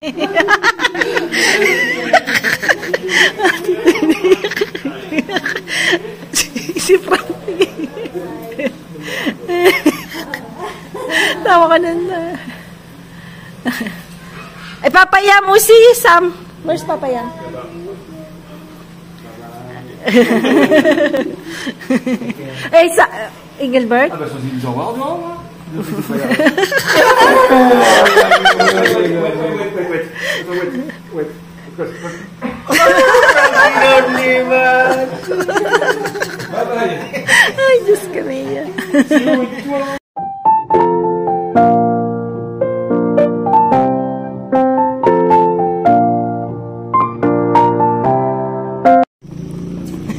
Si Frankie. Tawa ka na. Ay, papaya mo si Sam. Where's papaya? Eh, sa Engelbert? Ah, bah, ça, ils en vendent, non? Ay, Diyos ka niya.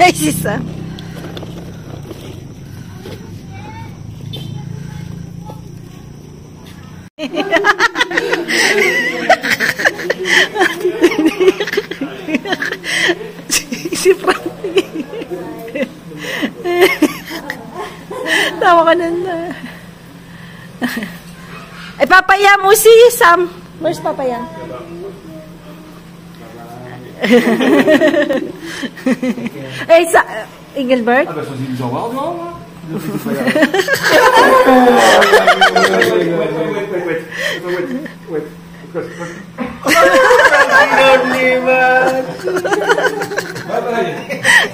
Ay, si Sam. Si Frankie. Tawa ka na. Ay, papaya mo si Sam. Where's papaya? Eh, sa Engelbert? Ah, bah, ça, ils en vendent, non?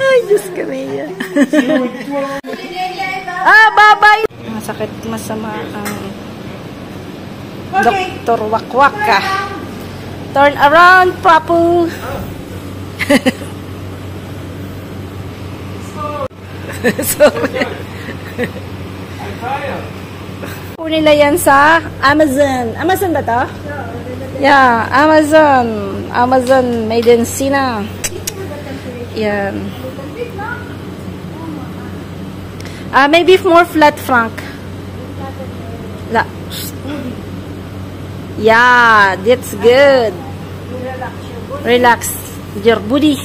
Ay, Diyos ka niya. Ah, babay! Masakit, masama ang Dr. Wakwaka. Turn around, Papu. Sorry. Kunin na yan sa Amazon. Amazon ba to? Yeah, Amazon. Amazon made in China. Yan. Maybe more flat franc. La. Yeah, that's good. Relax your body.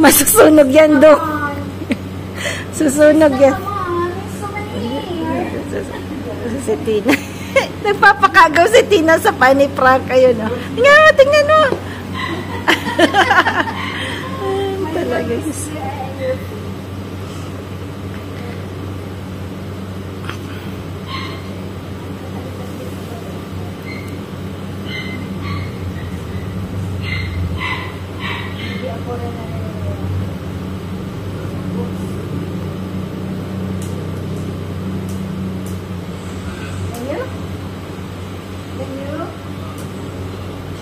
Masusunog yan do. Susunog yan. Si Tina. Nagpapakagaw si Tina sa funny prank. Ayun o. Tingnan mo. Talaga.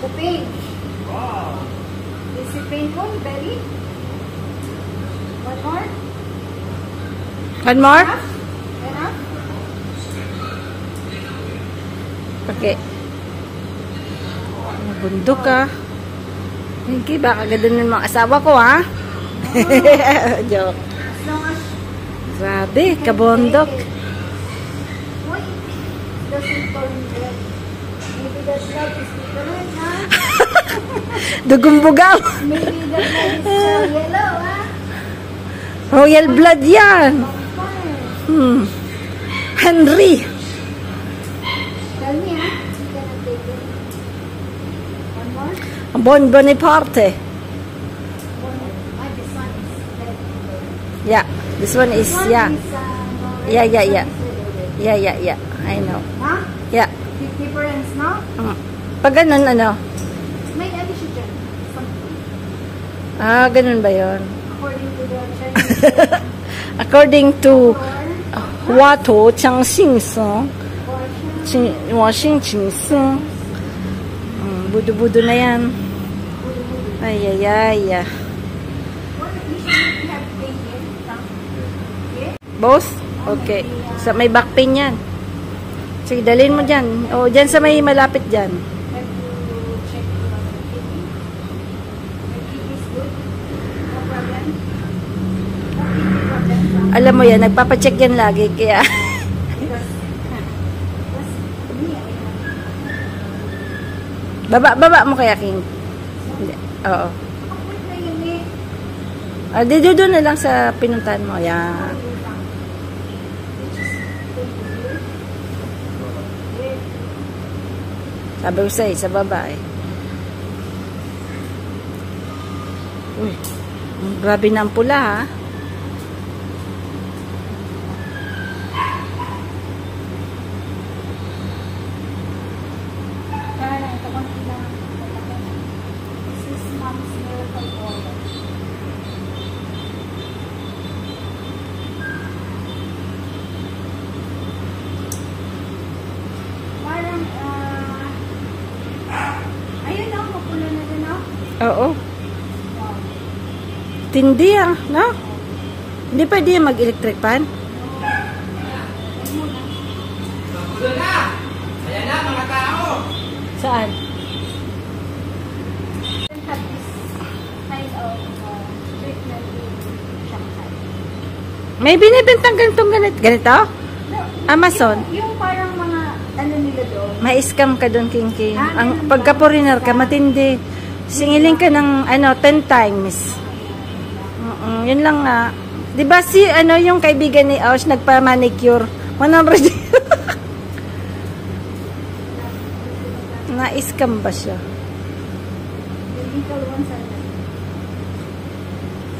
The paint. Wow. Is it painful, belly? One more? One more? Enough? Okay. Bundok ka. Hindi, baka ganda ng mga asawa ko, ha? Joke. As long as Grabe, kabondok. what doesn't turn red. Maybe the blood is different, huh? Dugumbugaw. Maybe the blood is yellow, huh? Royal blood yan. Henry. Tell me, huh? You cannot take it. One more? Bon Bonaparte. This one is red. Yeah, this one is, yeah. Yeah. I know. Huh? Yeah. Difference, no? Pag ganun, ano? May ano siya dyan. Ah, ganun ba yun? According to the Chinese According to Huato Changxing Washington. Budo-budo na yan. Ay. Boss? Okay. Sa may backpain yan. Sige, dalhin mo dyan. O, dyan sa may malapit dyan. Alam mo yan, nagpapacheck yan lagi. Kaya, baba mo kaya, King. Hindi. Oo. Dito doon na lang sa pinuntahan mo. Yan. Sabi ko sa'yo, sa babae. Uy, grabe na ang pula, ha? This is Mom's Miracle Oil. Parang, ayun na, mapula na din, no? Oo. Tindi, no? Hindi pwede yung mag-electric fan? Ayan na, mga tao! Saan? Have this kind of treatment with Shanghai. May binibintang ganito? Amazon? Yung parang mga, ano nila doon? May scam ka doon, Kinky. Ang pagka-foreigner ka, matindi. Singiling ka ng, 10 times. Yun lang nga. Diba si, yung kaibigan ni Aush, nagpa-manicure. 100. Na-scam ba siya? The legal ones are there.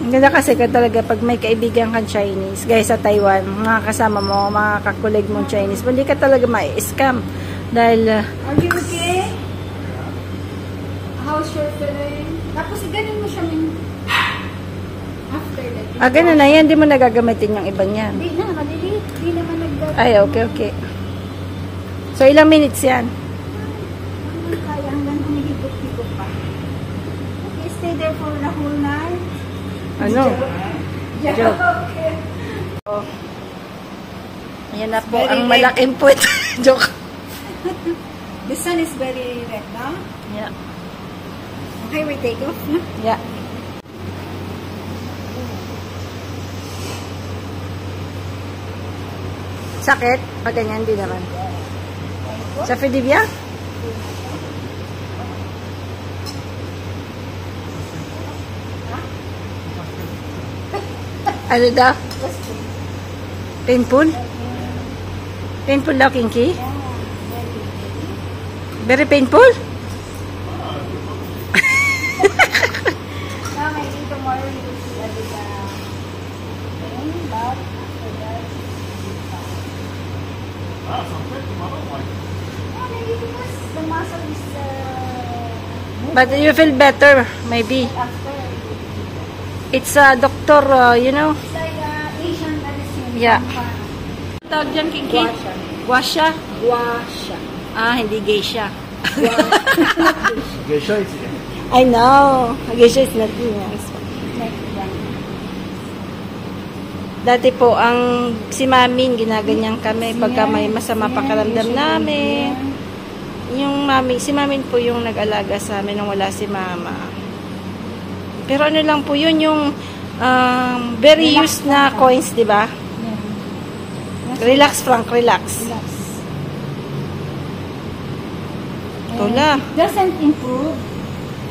Ang ganda kasi ka talaga pag may kaibigan kang Chinese, guys sa Taiwan, mga kasama mo, mga kakulig mong Chinese, hindi ka talaga ma-scam. Dahil, Are you okay? How's your feeling? Tapos ganun mo siya after that. ganun na yan, hindi mo nagagamitin yung iba niyan. Hindi na, malilit. Hindi naman Ay, okay. So, ilang minutes yan? kaya hanggang humihigop-higop pa. Okay, stay there for the whole night. Ano? Yeah, Joke. okay. Oh. Ayan na po ang malaking puwet. Joke. The sun is very red, no? Yeah. Okay, we take off, no? Yeah. Sakit? Pag ganyan, di naman. Sa Fidivia? Ano daw? Painful? Painful daw, Kinky? Very painful? Now, maybe tomorrow you will see a bit pain, but after that, maybe because the muscle is But you feel better, maybe. after. It's a doctor, It's like Asian medicine. Yeah. Tawag dyan, Kinky? Guasha? Guasha. Hindi geisha. Geisha is I know. Geisha is not nice. Dati po, si Mami, ginaganyan kami pagka may masama pakiramdam namin. Si Mami po yung nag-alaga sa amin nung wala si Mama. Pero ano lang po yun, yung very used na coins, di ba? Relax, Frank, relax. Tula. Doesn't improve.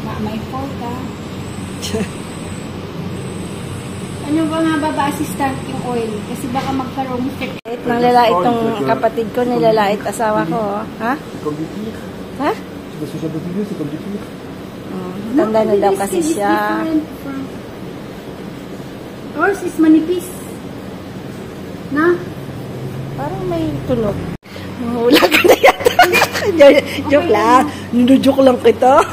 Not my fault, Ano ba nga assistant yung oil? Kasi baka magkaroon effect. Nang lalait tong kapatid ko, nilalait asawa ko. Ha? comme du cuir. Ha? Parce que j'ai beaucoup vu, c'est comme du cuir. Tanda na daw kasi siya. Ours is manipis. Na? Parang may tunog. Wala ka na yata. Joke lang. Joke lang kita.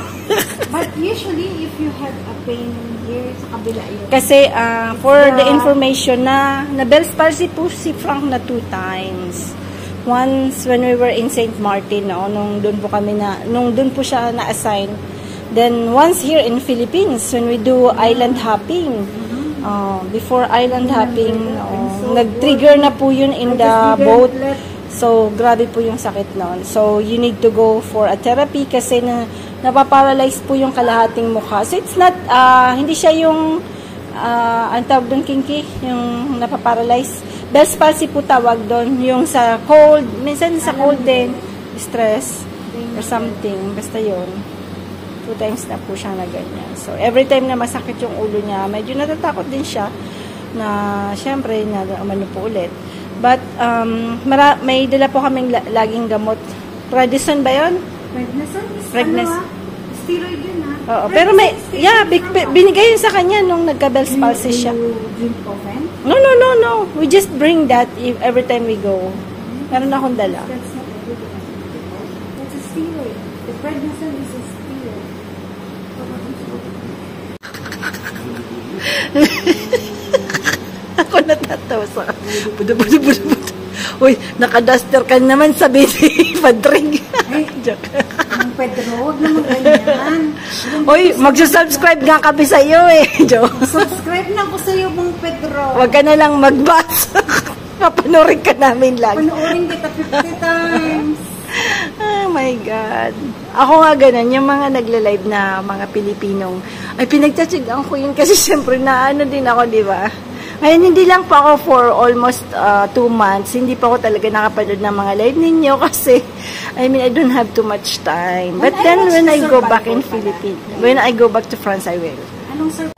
But usually, if you have a pain here, sa kabila yun. Kasi, for the information na Bell's palsy po si Frank na 2 times. Once when we were in St. Martin, no, nung doon po siya na-assign. Then, once here in Philippines, when we do island hopping. Before island hopping, nag-trigger na po yun in the boat. So, grabe po yung sakit noon. So, you need to go for a therapy kasi napaparalyze po yung kalahating mukha. So, it's not, hindi siya yung, ang tawag doon, Kinky, yung napaparalyze. Bell's palsy po tawag doon, yung sa cold, minsan sa cold din, stress, or something, basta yun. 2 times na po siyang na ganyan. So, every time na masakit yung ulo niya, medyo natatakot din siya na, syempre, na umano po ulit. But, may dala po kaming laging gamot. Prednisone ba yun? Prednisone is Prednisone. Steroid yun, ha? Oo, pero may, binigay yun sa kanya nung nagka-Bell's palsy siya. Drink often? No. We just bring that every time we go. Meron akong dala. That's not a good one. That's a steroid. The prednisone is a steroid. Ako natatawa sa budo. Uy, naka-duster ka naman sa baby padring. Joke. Ang Pedro, huwag naman ganyan. Uy, magsusubscribe nga kami sa iyo eh. Joke. Subscribe na ako sa iyo, Mang Pedro. Huwag ka na lang mag-bus. Papanorin ka namin lang. Panoorin kita 50 times. Oh my God. Ako nga ganun, yung mga nagla-live na mga Pilipinong, ay pinagtatsagaan ko yun kasi syempre na ano din ako, di ba? Ngayon, hindi lang pa ako for almost 2 months. Hindi pa ako talaga nakapanood ng mga live ninyo kasi, I mean, I don't have too much time. But then, when I go back in Philippines, when I go back to France, I will. Anong sir?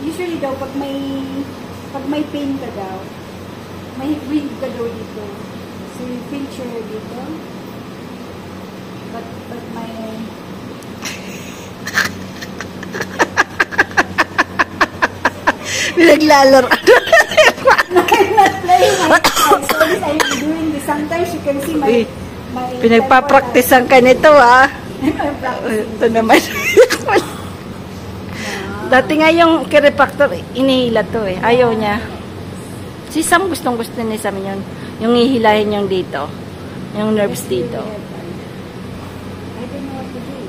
Usually daw, pag may pain ka daw, may wind ka daw dito. So, you pinch your hair dito. But my... Pinaglalaro. I'm not playing. I'm doing this. Sometimes you can see my Pinagpapraktisan ka nito, ah. Ito naman. Dati nga yung chiropractor, inihila to eh. Ayaw niya. Si Sam gustong-gusto ni Sam yun. Yung ihilahin yung dito. Yung nerves dito. I don't know what to do.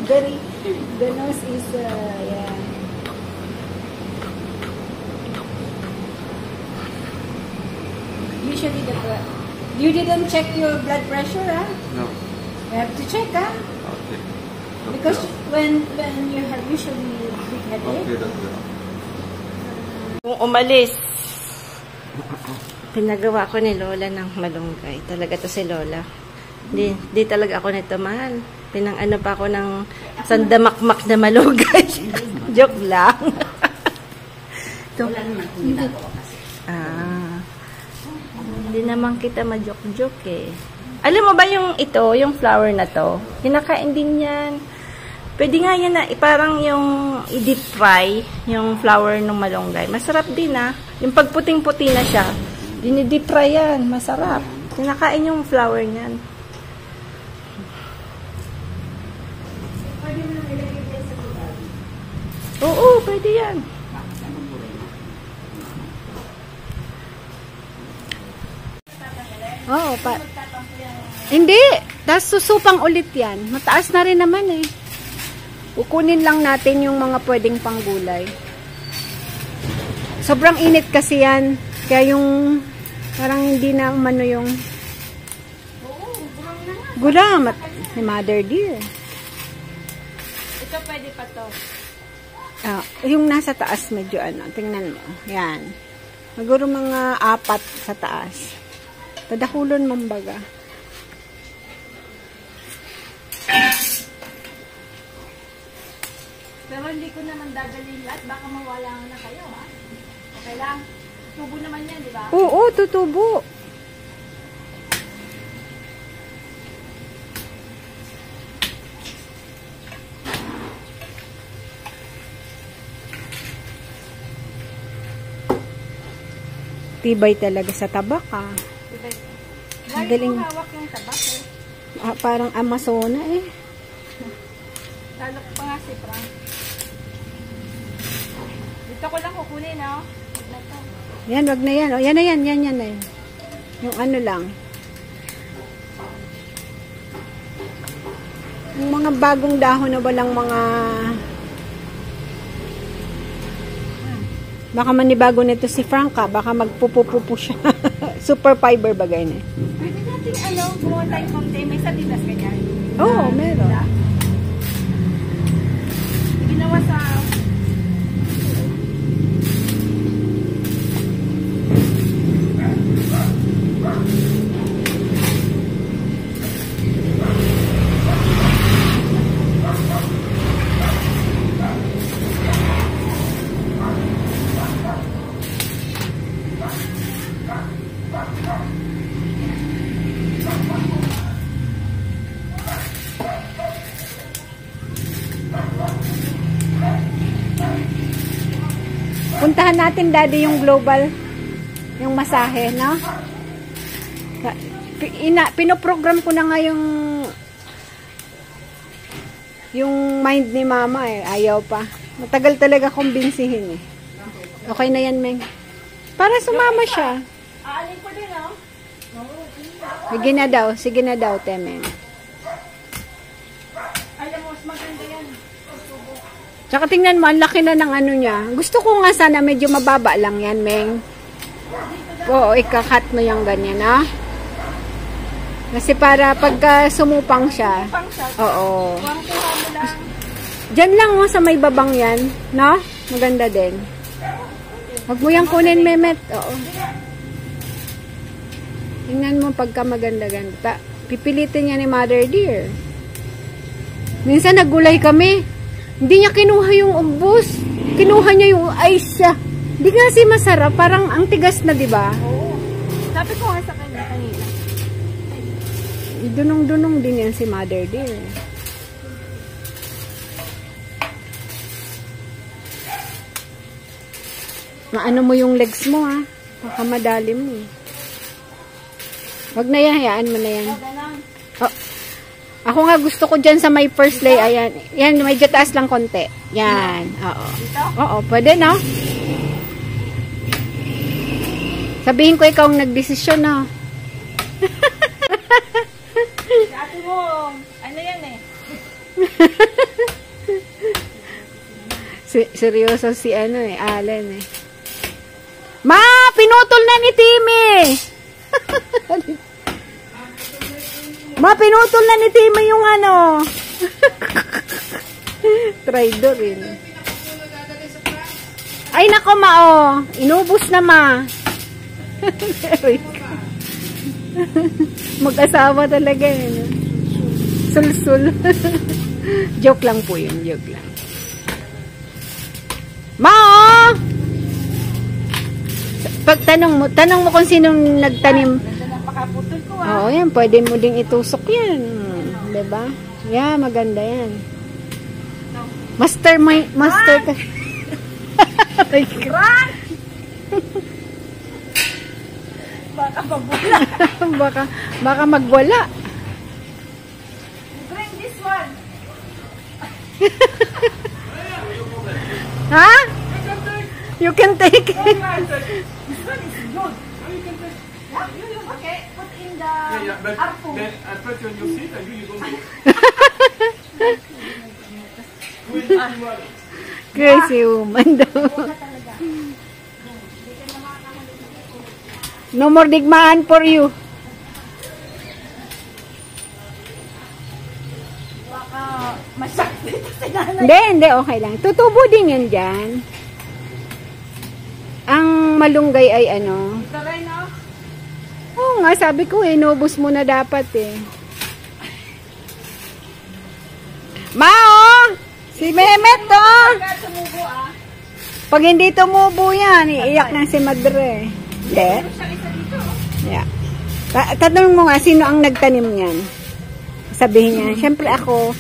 Very, the nose is, yeah. Usually you didn't check your blood pressure, huh? No. You have to check, huh? Okay. Because when you have usually big headache. Okay, doctor. Kung umalis, pinagawa ko ni Lola ng malunggay. Talaga to si Lola. Di talaga ako nito mahal. Pinang-ano pa ako ng sandamakmak na malunggay. Joke lang. Wala naman kung ginagawa kasi. Hindi naman kita ma-joke-joke eh. Alam mo ba yung ito, yung flower na to? Kinakain din yan. Pwede nga yan na, parang yung i-deep fry, yung flower ng malunggay. Masarap din ah. Yung pagputing-puti na siya, dini-deep fry yan. Masarap. Kinakain yung flower niyan. Pwede mo nang ilagay din sa tubig. Oo, pwede yan. Oo, hindi. Tapos susupang ulit yan. Mataas na rin naman eh. Kukunin lang natin yung mga pwedeng panggulay. Sobrang init kasi yan. Kaya yung parang hindi na umano yung gulam ni Mother Dear. Ito pwede pa to. Yung nasa taas medyo ano. Tingnan mo. Yan. Maguro mga 4 sa taas. Tadakulon mong baga. Pero hindi ko naman dadalhin lahat. Baka mawala na kayo, ha? Okay lang. Tubo naman yan, di ba? Oo, tutubo. Tibay talaga sa tabak, ah. Lagi ko hawak yung tabak, eh. Parang Amazona, eh. Lalo ko pa nga si Frank. Dito ko lang kukunin, no? Huwag na to. Yan, wag na yan. O, yan na yan, yan na yan. Yung ano lang. Yung mga bagong dahon na walang mga... Baka manibago nito si Franca. Baka magpupupupu siya. Super fiber bagay na. Pwede natin, gumawa tayo container. May sabitas ka dyan. Oo, meron. Ginawa sa... Puntahan natin, Daddy, yung global, yung masahe, no? Pinoprogram ko na nga yung mind ni Mama eh. Ayaw pa. Matagal talaga kumbinsihin eh. Okay na yan, Meng. Para sumama siya. Aalin ko din, oh. Sige na daw, Temeng. Alam mo, mas maganda yan. Tsaka tingnan mo, ang laki na ng ano niya. Gusto ko nga sana medyo mababa lang yan, Meng. Oo, ikakat mo yung ganyan, ha? Kasi para pagka sumupang siya. Oo. Diyan lang, oh, sa may babang yan. No? Maganda din. Huwag mo yung kunin, Mehmet. Oo. Tingnan mo pagka maganda-ganda. Pipilitin niya ni Mother Dear. Minsan nagulay kami. Hindi niya kinuha yung ubos. Kinuha niya yung ice siya. Hindi kasi masarap. Parang ang tigas na, di ba? Oo. Sabi ko nga sa kanya kanina. Dunong-dunong din yan si Mother Dear. Maano mo yung legs mo, ha? Baka madali mo. Wag na yan, hayaan mo na yan. Oh. Ako nga gusto ko dyan sa may first lay. Ayan. Yan, medyo taas lang konti. Yan. Oo. Oo, pwede, no? Sabihin ko ikaw ang nagdesisyon, no? Ate mo, ano yan eh? Seryoso si ano eh, Allen eh. Ma, pinutol na ni Timmy! Ma, pinutol na ni Timmy yung ano. Traidor rin. Ay, nako, Ma, oh. Inubos na, Ma. Mag-asawa talaga eh. Sul-sul. Joke lang po yun, joke lang. Ma, oh! Pag tanong mo kung sinong nagtanim. Napakaputol ko, Oo, yan. Pwede mo ding itusok yan. Diba? Yeah, maganda yan. Master ka. Baka mabula. baka magwala. Bring this one. Ha? You can take it. This one is good. Okay, put in the harpo. At first when you sit, I really don't know. Crazy woman daw. No more digmaan for you. Baka masakit si nanay. Hindi, okay lang. Tutubo din yan dyan. Ang malunggay ay ano. Ito rin, no? Oo nga, sabi ko eh, inubos mo na dapat eh. Mao! Si Mehmet to! Pagka tumubo, ah. Pag hindi tumubo yan, iiyak na si Madre. Hindi? Siya isa dito, oh. Yeah. Tatanong mo nga, sino ang nagtanim niyan? Sabihin niya, syempre ako.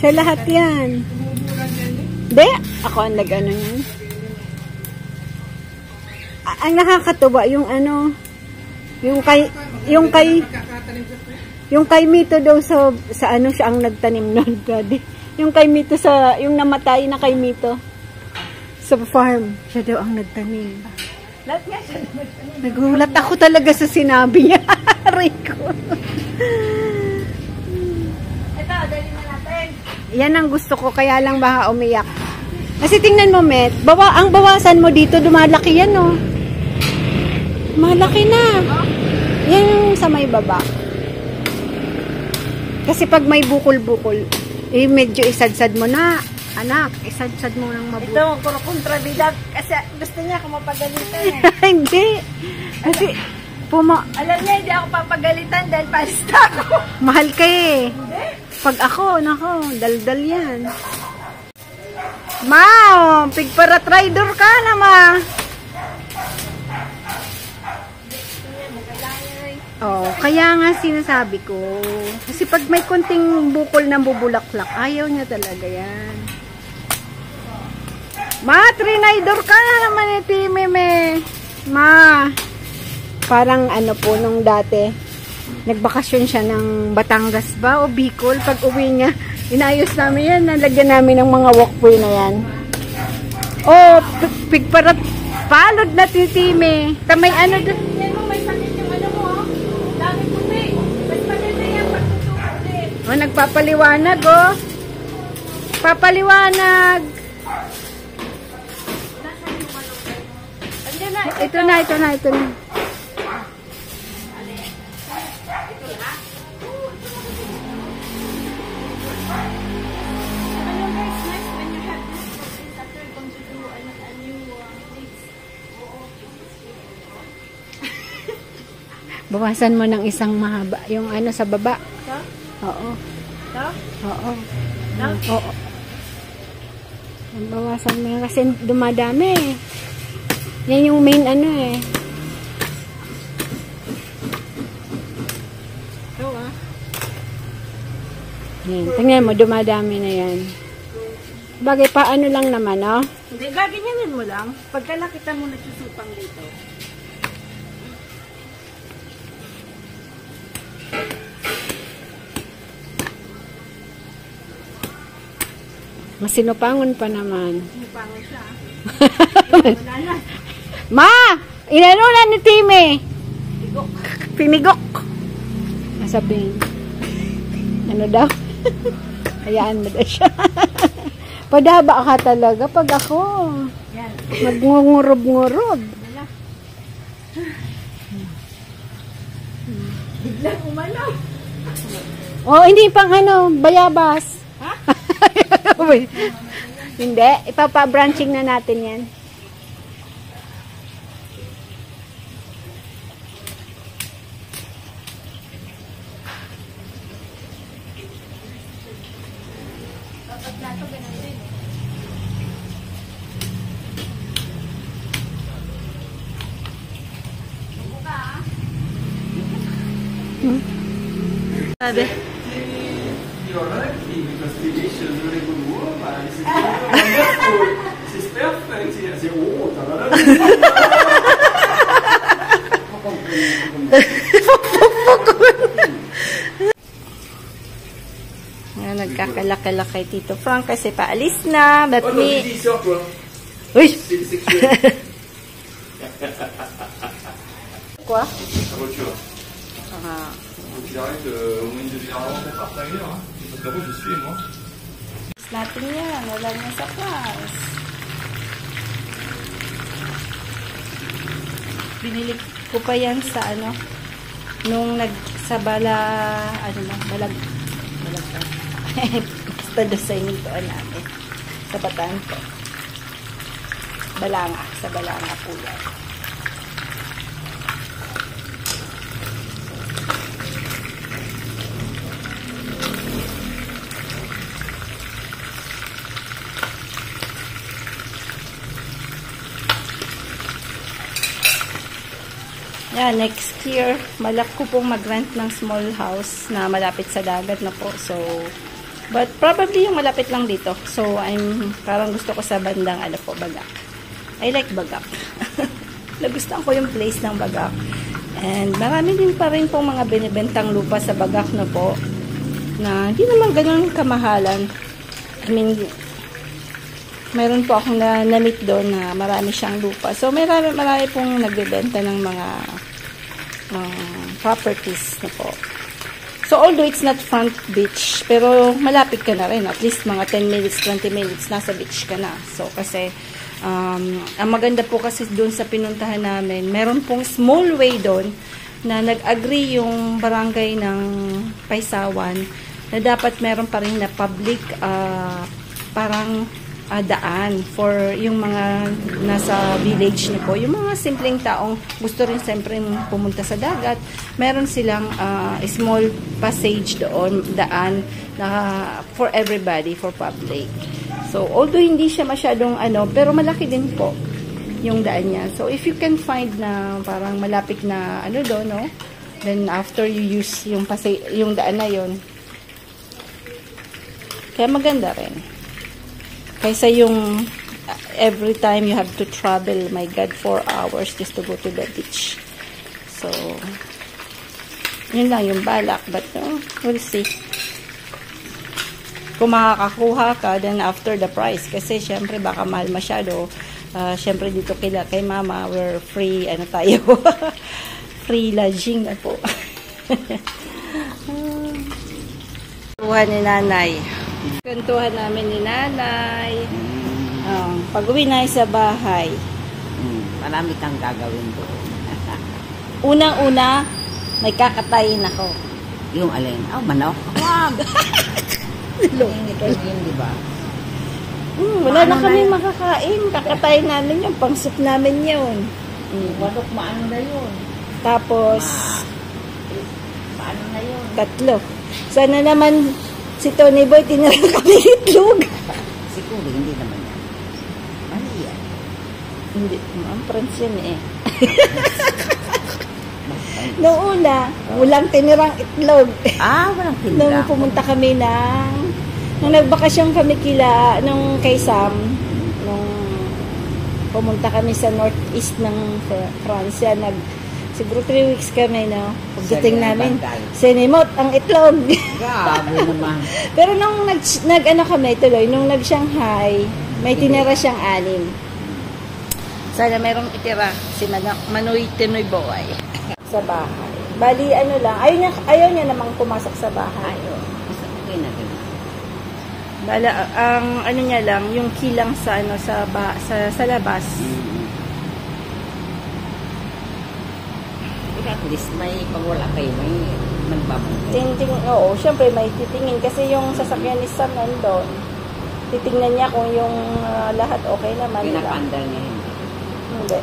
Siya lahat yan. Hindi, ako ang nag-ano yan. Ang nakakatuwa, yung ano, yung kay Mito daw sa ano siya ang nagtanim nun, daddy. Yung kay Mito yung namatay na kay Mito sa farm, siya daw ang nagtanim. Lahat nga siya nagtanim. Nagulat ako talaga sa sinabi niya. Rico. Ito, dali na natin. Yan ang gusto ko, kaya lang baka umiyak. Kasi tingnan mo, Met, ang bawasan mo dito, dumalaki yan, oh. Malaki na. Yan yung sa may baba. Kasi pag may bukol-bukol, eh medyo isadsad mo na. Anak, isadsad mo ng mabuti. Ito, puro kontrabida. Kasi gusto niya ako mapagalitan eh. Hindi. Kasi, Alam niya, hindi ako papagalitan dahil palista ako. mahal ka eh. Hindi. Pag ako, nako, daldal yan. Mao, pigpara-trader ka na, ma. Oh, kaya nga sinasabi ko. Kasi pag may konting bukol na bubulaklak, ayaw niya talaga yan. Ma, trinidor ka na naman ni Timmy, me. Ma, parang ano po nung dati, nagbakasyon siya ng Batangas ba o Bicol. Pag uwi niya, inayos namin yan, nalagyan namin ng mga walkway na yan. Oh, pigparat, palod na si Timmy. Tamay ano doon. Yan mo, may sakit yung ano mo, oh. Dami puti. Mas maganda yan, pagtutukin. Oh, nagpapaliwanag, oh. Papaliwanag. Ito na. Bawasan mo ng isang mahaba. Yung ano sa baba. Ito? Oo. Ito? Oo. Ito? Oo. Bawasan mo yan kasi dumadami eh. Yan yung main ano eh. Ito ah. Yan. Tingnan mo, dumadami na yan. Bagay pa ano lang naman, no? Hindi, gaganyanin mo lang. Pagka nakita mo nagsusupang dito. Masinupangon pa naman. Supangan siya. Wala na. Ma! Inano na ni Timmy? Tigok. Pinigok. Sabihin. Ano daw? Hayaan mo daw siya. Padaba ka talaga pag ako. Yan. Magngurob-ngurob. Wala. Biglang umalaw. Oh, hindi pang ano, bayabas. Ha? Hindi, ipapa-branching na natin yan. Sabi. Because Timmy, she's really good woman. She's wonderful. She's perfect. I say, oh, Nagkakalakala kay Tito Frank kasi paalis na. But oh, me... Uy! Quoi? La voiture. Ah. Donc il arrive au moins une demi-heure avant qu'on parte à une heure. Parce que d'abord, je suis, moi. Natin yan. Wala niya sa class. Binili ko pa yan sa ano, nung sa balag pa. Basta doon sa inintoan namin. Sa Bataan po. Sa Balanga po yan. Yeah, next year, malak ko pong mag-rent ng small house na malapit sa dagat na po. So, but probably yung malapit lang dito. So, parang gusto ko sa bandang, Bagak. I like Bagak. Nagustuhan ko yung place ng Bagak. And marami din pa rin pong mga binibentang lupa sa Bagak na po. Na hindi naman ganun kamahalan. I mean, mayroon po akong na-meet doon na marami siyang lupa. So, marami pong nagbebenta ng mga properties na po. So, although it's not front beach, pero malapit ka na rin. At least mga 10 minutes, 20 minutes, nasa beach ka na. So, kasi, ang maganda po kasi doon sa pinuntahan namin, meron pong small way doon na nag-agree yung barangay ng Paisawan na dapat meron pa rin na public parang daan for yung mga nasa village na po. Yung mga simpleng taong gusto rin siyempre pumunta sa dagat, meron silang small passage doon, daan na for everybody, for public. So, although hindi siya masyadong pero malaki din po yung daan niya. So, if you can find na parang malapit na doon, no? Then, after you use yung daan na yon, kaya maganda rin. Kaysa yung every time you have to travel, my God, 4 hours just to go to the beach. So, yun lang yung balak. But, we'll see. Kung makakakuha ka, then after the price. Kasi, syempre, baka mahal masyado. Syempre, dito kay mama, we're free, ano tayo, free lodging na po. Kantuhan ni nanay. Kantuhan namin ni nanay. Pag-uwi na sa bahay. Marami kang gagawin doon. Unang-una, may kakatayin ako. Yung alin? Manok? Wag! Yun, di ba? Wala na kami makakain. Kakatayin namin yun. Pang-soup namin yun. Manok, maano na yun? Tapos, Paano na yun? 3. Sana naman si Tony Boy tinira kami itlog. Siguro, hindi naman yan. Ano yan? Hindi, ang France yan eh. Noong una, walang tinirang itlog. Walang tinira. Nung pumunta kami nung nagbakasyon kami nung kay Sam, nung pumunta kami sa northeast ng France, siguro 3 weeks kami, no? Pagdating namin, sinimot ang itlog. Grabe naman. Pero nung nag-ano kami tuloy, nung nag-Shanghai, may tinira siyang 6. Sana merong itira si Manoy Tinoy Boy sa bahay. Bali, ano lang, ayaw niya namang pumasok sa bahay. Basta okay na rin. Bala, ang ano niya lang, yung kilang sa sa labas. At least may pag wala kayo, may nagbabantay. Oo, syempre may titingin kasi yung sasakyan ni Sam nandun. Titingnan niya kung yung lahat okay naman. Pinapandal niya yun. Hindi.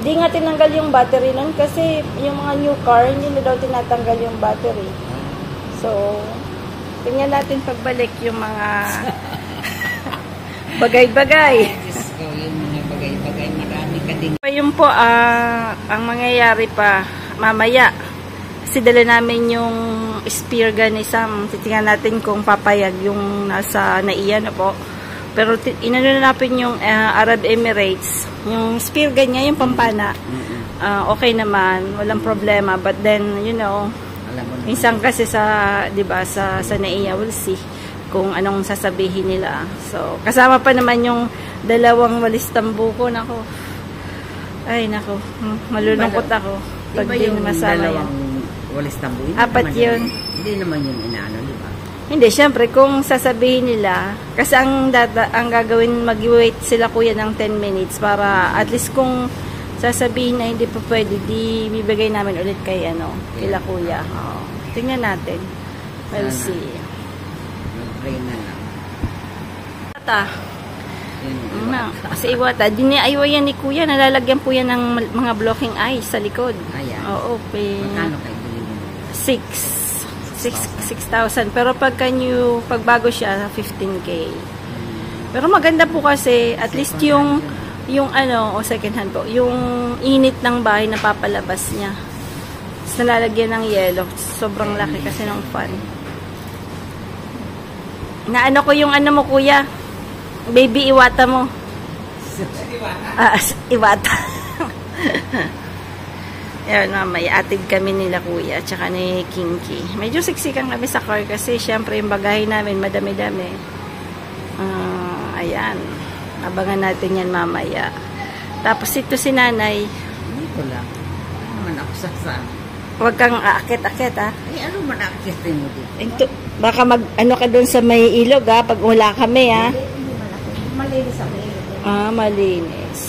Hindi nga tinanggal yung battery nun kasi yung mga new car, hindi na daw tinatanggal yung battery. So, tingnan natin pagbalik yung mga bagay-bagay. So, yung mga bagay-bagay, marami ka din. Yun po, ang mangyayari pa mamaya. Kasi dala namin yung spear gun ni Sam. Titingnan natin kung papayag yung nasa naiya na po. Pero inano na natin yung Arab Emirates. Yung spear gun niya, yung pampana. Okay naman, walang problema. But then, you know, minsan kasi sa, di ba, sa naiya, we'll see kung anong sasabihin nila. So, kasama pa naman yung 2 walis tambuko. Nako. Ay, nako. Malulungkot ako. Pag di masama yan. Walis tambo. 4 yun. Hindi naman yun inaano, di ba? Hindi, syempre, kung sasabihin nila, kasi ang gagawin, mag-wait sila kuya ng 10 minutes para at least kung sasabihin na hindi pa pwede, di bibigay namin ulit kila kuya. Tingnan natin. We'll see. Mag-pray na lang. Kasi iwata, diniaywa yan ni kuya, nalalagyan po yan ng mga blocking eyes sa likod. Ayan. Oo, Magkano kayo bilhin mo? 6,000. Pero pagbago siya, 15K. Pero maganda po kasi, at least yung second hand po, yung init ng bahay na papalabas niya. Tapos nalalagyan ng yellow. Sobrang laki kasi ng fan. Naano ko yung mo, kuya? Baby Iwata mo. Iwata. Ayan, may atid kami nila kuya, tsaka ni Kinky. Medyo siksikan kami sa car kasi syempre yung bagahe namin madami-dami. Ayan. Abangan natin yan mamaya. Tapos ito si nanay. Dito lang. Ano naman ako sasaan? Huwag kang aakit-akit ha. Ano man aakitin mo dito? Baka mag-ano ka doon sa may ilog ha, pag wala kami ha. Hindi malaki. Malinis ako. Malinis.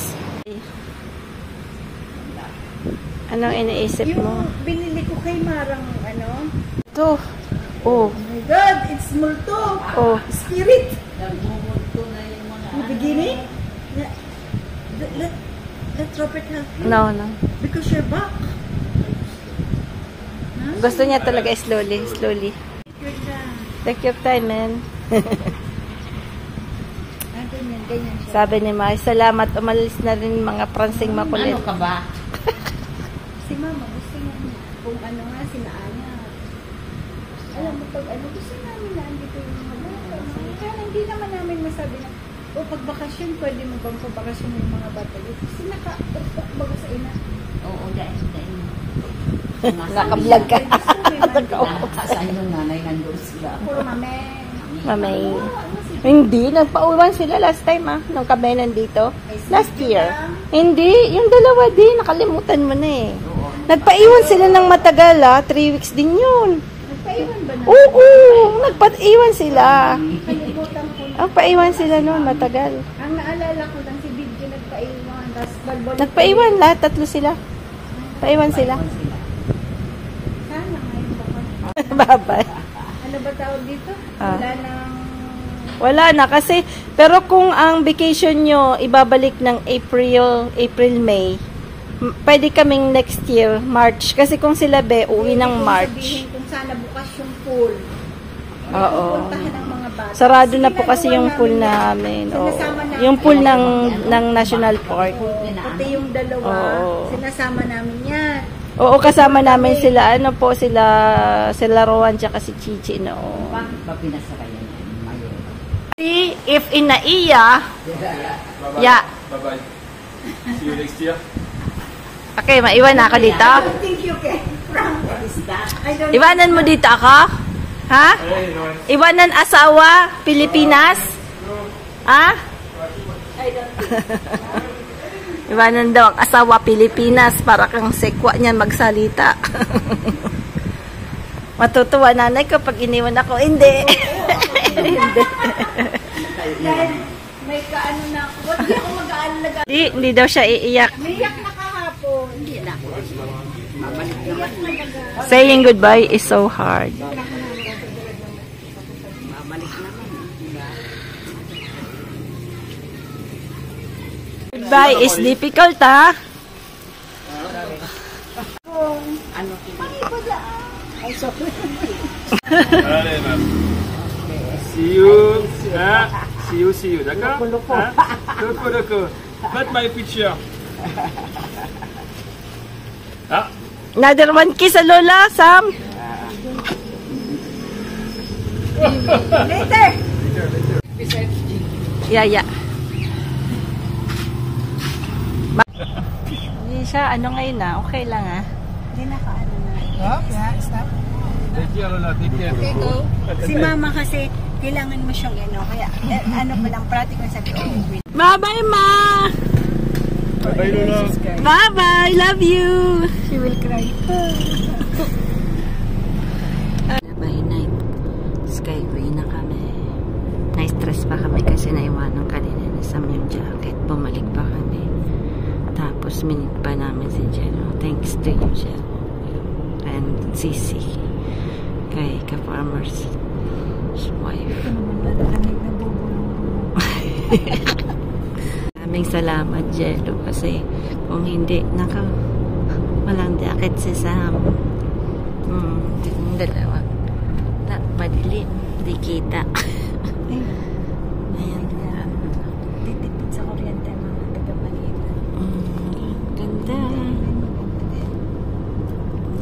Anong iniisip mo? Yung binili ko kay Marang Ito. Oh. Oh my God, it's multo. Oh. Spirit. Nagmumulto na yung mga In the beginning, let Robert help you. No. Because you're back. Gusto niya talaga slowly. Take your time, man. Ganyan siya. Sabi ni Mai, salamat. Umalis na rin mga pransing makulit. Ano ka ba? Si Mama, gusto niya kung ano nga, sinaanya. Alam alam mo, pag ano, gusto namin na andito yung mga bata. Kaya hindi naman namin masabi na, o pag bakasyon, pwede mo bang pabakasyon yung mga bata? Kasi naka-upok baga sa ina. Oo, dahil. Naka-vlog ka. Saan yung nanay nandun sila? Puro mame. Mamay. Hindi, nagpauwan sila last time nung kami nandito. Last year. Hindi, yung dalawa din, nakalimutan mo na eh. Nagpaiwan sila ng matagal 3 weeks din yun. Nagpaiwan ba na? Oo, nagpaiwan sila. Kalimutan ko na. Nagpaiwan sila noon, matagal. Ang naalala ko lang si Bidyo nagpaiwan. Tapos balbol. Nagpaiwan, lahat 3 sila. Paiwan sila. Sana ngayon ba? Bye-bye. Ano ba tawag dito? Ah. Wala nang... Wala na kasi, pero kung ang vacation nyo ibabalik ng April, May, pwede kaming next year, March. Kasi kung sila uwi ng March. Sabihin kung sana bukas yung pool. Oo. Puntahan ng mga bata. Sarado na po kasi yung pool namin. Oo. Yung pool ng National Park. Pati yung dalawa, Oo. sinasama namin yan. Oo, kasama namin sila, sila Rowan tsaka si Chichi, no. Bakit ba pinasakayan yan? Mayor. See, if inaiya, yeah. Bye-bye. See you next year. Okay, maiwan na ako dito. Thank you, Ken. Frank. I don't Iwanan mo dito ako? Ha? Hey, Rowan. Iwanan asawa, Pilipinas? Ha? Iwanan daw ang asawa, Pilipinas, para kang sekwa niyan magsalita. Matutuwa nanay ko pag iniwan ako. Hindi. Hindi. Dahil may kaano na ako. Ba't di ako mag-aalaga? Hindi daw siya iiyak. Umiyak na kahapon. Hindi na. Saying goodbye is so hard. Goodbye is difficult, ha? Ano Allez, ma'am. See you. See you. D'accord? Loko. Not my picture. Another one kiss sa Lola, Sam. Later! Yeah. Hindi siya, ngayon okay lang Hindi na kaano na. Stop. Take care, Lola. Take care. Okay, go. Si Mama kasi, kailangan mo siyang kaya ano pa lang, practical sabi, Bye-bye, Ma! Bye, Lola. Bye-bye, love you! she will cry. By night, skyway na kami. Na-stress pa kami kasi naiwanan kanina ni Sam yung jacket. Bumalik pa kami. Tapos minute pa namin si Jello. Thanks to you, Jello. And Sisi. Kay ka-farmer's wife. Maraming salamat, Jello. Kasi kung hindi, walang jacket si Sam. Yung dalawa. Madilim. Di kita. Ayan. Titipid sa kuryente mga taga-maliit. Ganda.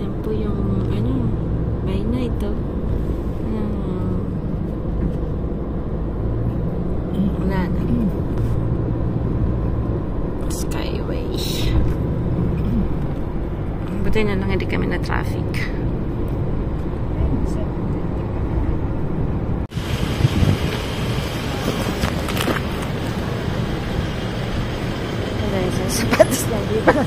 Yan po yung by night wala na. Skyway. Buti na lang hindi kami na traffic. Sapatos na dito.